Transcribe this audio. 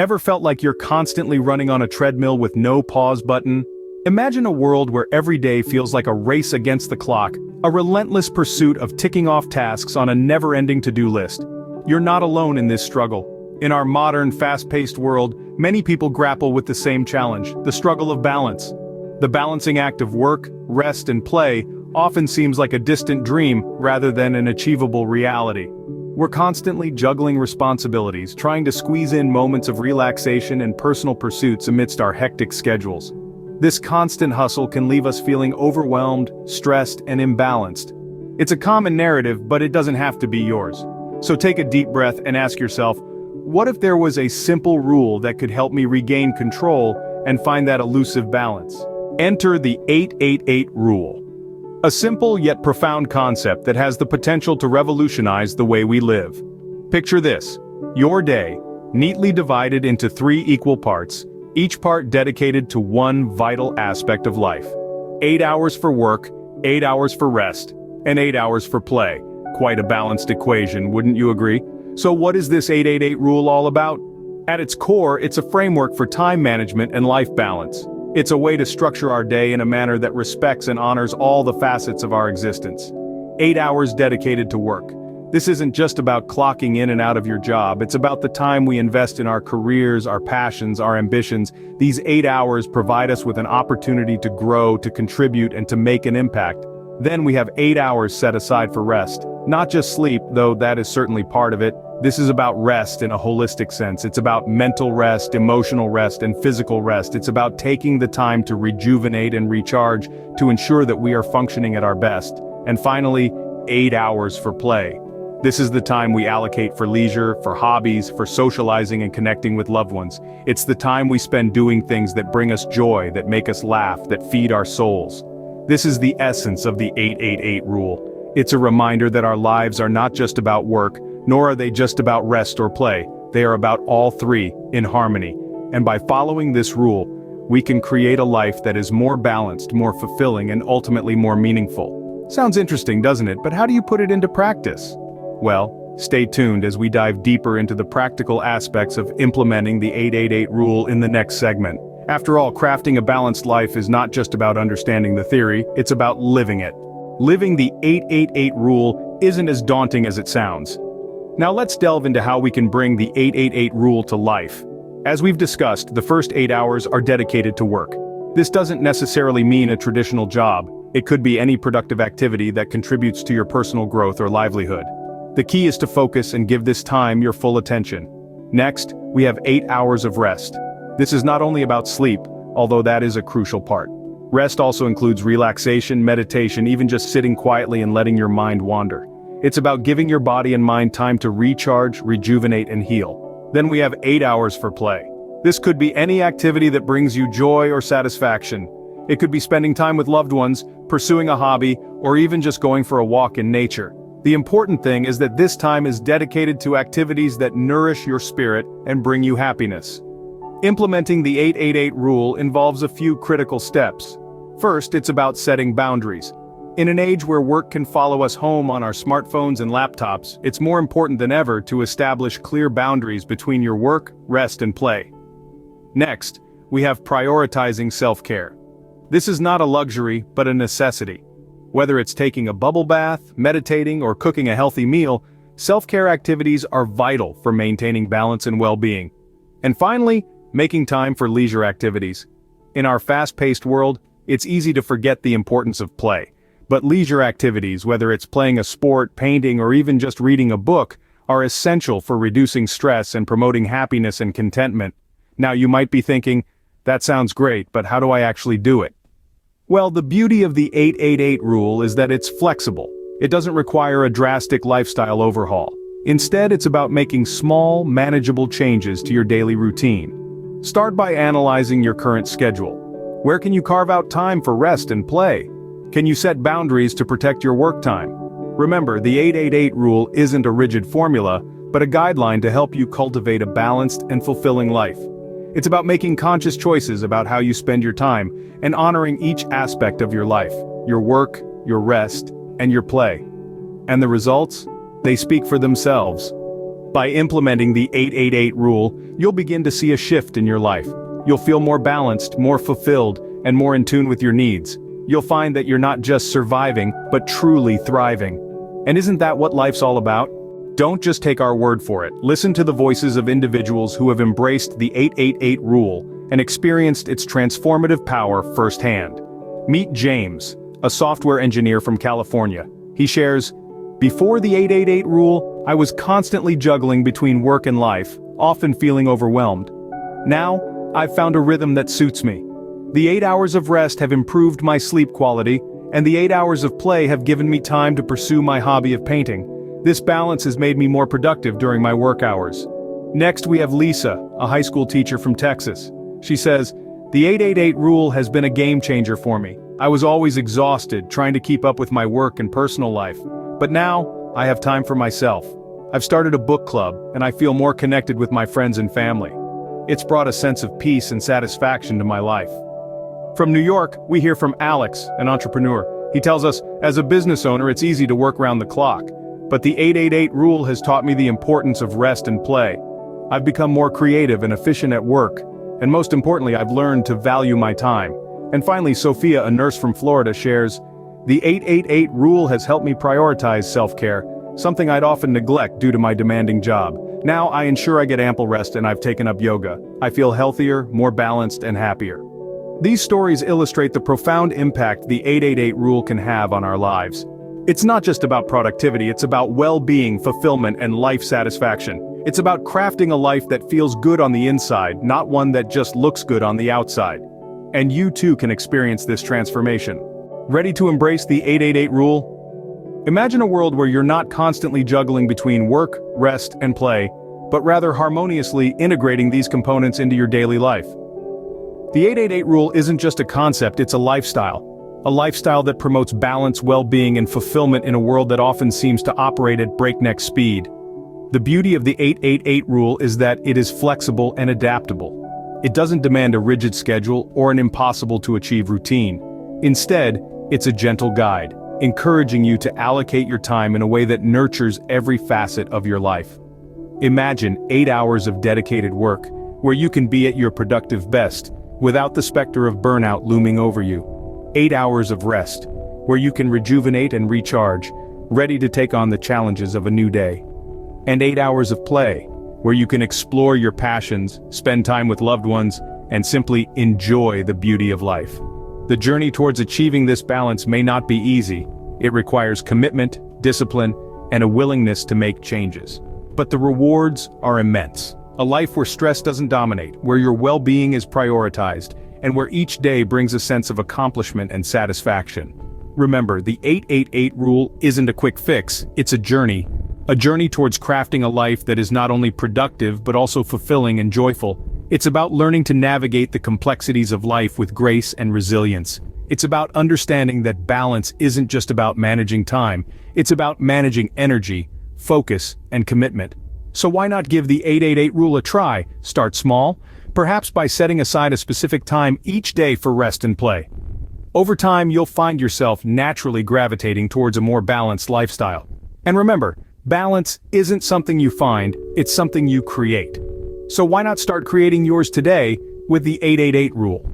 Ever felt like you're constantly running on a treadmill with no pause button? Imagine a world where every day feels like a race against the clock, a relentless pursuit of ticking off tasks on a never-ending to-do list. You're not alone in this struggle. In our modern, fast-paced world, many people grapple with the same challenge, the struggle of balance. The balancing act of work, rest, and play often seems like a distant dream rather than an achievable reality. We're constantly juggling responsibilities, trying to squeeze in moments of relaxation and personal pursuits amidst our hectic schedules. This constant hustle can leave us feeling overwhelmed, stressed, and imbalanced. It's a common narrative, but it doesn't have to be yours. So take a deep breath and ask yourself, what if there was a simple rule that could help me regain control and find that elusive balance? Enter the 888 rule. A simple yet profound concept that has the potential to revolutionize the way we live. Picture this: your day, neatly divided into 3 equal parts, each part dedicated to one vital aspect of life. 8 hours for work, 8 hours for rest, and 8 hours for play. Quite a balanced equation, wouldn't you agree? So what is this 888 rule all about? At its core, it's a framework for time management and life balance. It's a way to structure our day in a manner that respects and honors all the facets of our existence. 8 hours dedicated to work. This isn't just about clocking in and out of your job, it's about the time we invest in our careers, our passions, our ambitions. These 8 hours provide us with an opportunity to grow, to contribute, and to make an impact. Then we have 8 hours set aside for rest. Not just sleep, though that is certainly part of it. This is about rest in a holistic sense. It's about mental rest, emotional rest, and physical rest. It's about taking the time to rejuvenate and recharge to ensure that we are functioning at our best. And finally, 8 hours for play. This is the time we allocate for leisure, for hobbies, for socializing and connecting with loved ones. It's the time we spend doing things that bring us joy, that make us laugh, that feed our souls. This is the essence of the 888 rule. It's a reminder that our lives are not just about work, nor are they just about rest or play. They are about all 3, in harmony. And by following this rule, we can create a life that is more balanced, more fulfilling, and ultimately more meaningful. Sounds interesting, doesn't it? But how do you put it into practice? Well, stay tuned as we dive deeper into the practical aspects of implementing the 888 rule in the next segment. After all, crafting a balanced life is not just about understanding the theory, it's about living it. Living the 888 rule isn't as daunting as it sounds. Now let's delve into how we can bring the 888 rule to life. As we've discussed, the first 8 hours are dedicated to work. This doesn't necessarily mean a traditional job. It could be any productive activity that contributes to your personal growth or livelihood. The key is to focus and give this time your full attention. Next, we have 8 hours of rest. This is not only about sleep, although that is a crucial part. Rest also includes relaxation, meditation, even just sitting quietly and letting your mind wander. It's about giving your body and mind time to recharge, rejuvenate, and heal. Then we have 8 hours for play. This could be any activity that brings you joy or satisfaction. It could be spending time with loved ones, pursuing a hobby, or even just going for a walk in nature. The important thing is that this time is dedicated to activities that nourish your spirit and bring you happiness. Implementing the 888 rule involves a few critical steps. First, it's about setting boundaries. In an age where work can follow us home on our smartphones and laptops, it's more important than ever to establish clear boundaries between your work, rest, and play. Next, we have prioritizing self-care. This is not a luxury, but a necessity. Whether it's taking a bubble bath, meditating, or cooking a healthy meal, self-care activities are vital for maintaining balance and well-being. And finally, making time for leisure activities. In our fast-paced world, it's easy to forget the importance of play. But leisure activities, whether it's playing a sport, painting, or even just reading a book, are essential for reducing stress and promoting happiness and contentment. Now you might be thinking, that sounds great, but how do I actually do it? Well, the beauty of the 888 rule is that it's flexible. It doesn't require a drastic lifestyle overhaul. Instead, it's about making small, manageable changes to your daily routine. Start by analyzing your current schedule. Where can you carve out time for rest and play? Can you set boundaries to protect your work time? Remember, the 888 rule isn't a rigid formula, but a guideline to help you cultivate a balanced and fulfilling life. It's about making conscious choices about how you spend your time and honoring each aspect of your life, your work, your rest, and your play. And the results? They speak for themselves. By implementing the 888 rule, you'll begin to see a shift in your life. You'll feel more balanced, more fulfilled, and more in tune with your needs. You'll find that you're not just surviving, but truly thriving. And isn't that what life's all about? Don't just take our word for it. Listen to the voices of individuals who have embraced the 888 rule and experienced its transformative power firsthand. Meet James, a software engineer from California. He shares, "Before the 888 rule, I was constantly juggling between work and life, often feeling overwhelmed. Now, I've found a rhythm that suits me. The 8 hours of rest have improved my sleep quality, and the 8 hours of play have given me time to pursue my hobby of painting. This balance has made me more productive during my work hours." Next we have Lisa, a high school teacher from Texas. She says, "The 888 rule has been a game changer for me. I was always exhausted trying to keep up with my work and personal life. But now, I have time for myself. I've started a book club, and I feel more connected with my friends and family. It's brought a sense of peace and satisfaction to my life." From New York, we hear from Alex, an entrepreneur. He tells us, "As a business owner, it's easy to work around the clock. But the 888 rule has taught me the importance of rest and play. I've become more creative and efficient at work. And most importantly, I've learned to value my time." And finally, Sophia, a nurse from Florida, shares, "The 888 rule has helped me prioritize self-care, something I'd often neglect due to my demanding job. Now I ensure I get ample rest and I've taken up yoga. I feel healthier, more balanced, and happier." These stories illustrate the profound impact the 888 rule can have on our lives. It's not just about productivity, it's about well-being, fulfillment, and life satisfaction. It's about crafting a life that feels good on the inside, not one that just looks good on the outside. And you too can experience this transformation. Ready to embrace the 888 rule? Imagine a world where you're not constantly juggling between work, rest, and play, but rather harmoniously integrating these components into your daily life. The 888 rule isn't just a concept, it's a lifestyle. A lifestyle that promotes balance, well-being, and fulfillment in a world that often seems to operate at breakneck speed. The beauty of the 888 rule is that it is flexible and adaptable. It doesn't demand a rigid schedule or an impossible-to-achieve routine. Instead, it's a gentle guide, encouraging you to allocate your time in a way that nurtures every facet of your life. Imagine 8 hours of dedicated work, where you can be at your productive best, without the specter of burnout looming over you. 8 hours of rest, where you can rejuvenate and recharge, ready to take on the challenges of a new day. And 8 hours of play, where you can explore your passions, spend time with loved ones, and simply enjoy the beauty of life. The journey towards achieving this balance may not be easy. It requires commitment, discipline, and a willingness to make changes. But the rewards are immense. A life where stress doesn't dominate, where your well-being is prioritized, and where each day brings a sense of accomplishment and satisfaction. Remember, the 888 rule isn't a quick fix, it's a journey towards crafting a life that is not only productive but also fulfilling and joyful. It's about learning to navigate the complexities of life with grace and resilience. It's about understanding that balance isn't just about managing time, it's about managing energy, focus, and commitment. So why not give the 888 rule a try? Start small, perhaps by setting aside a specific time each day for rest and play. Over time, you'll find yourself naturally gravitating towards a more balanced lifestyle. And remember, balance isn't something you find, it's something you create. So why not start creating yours today with the 888 rule?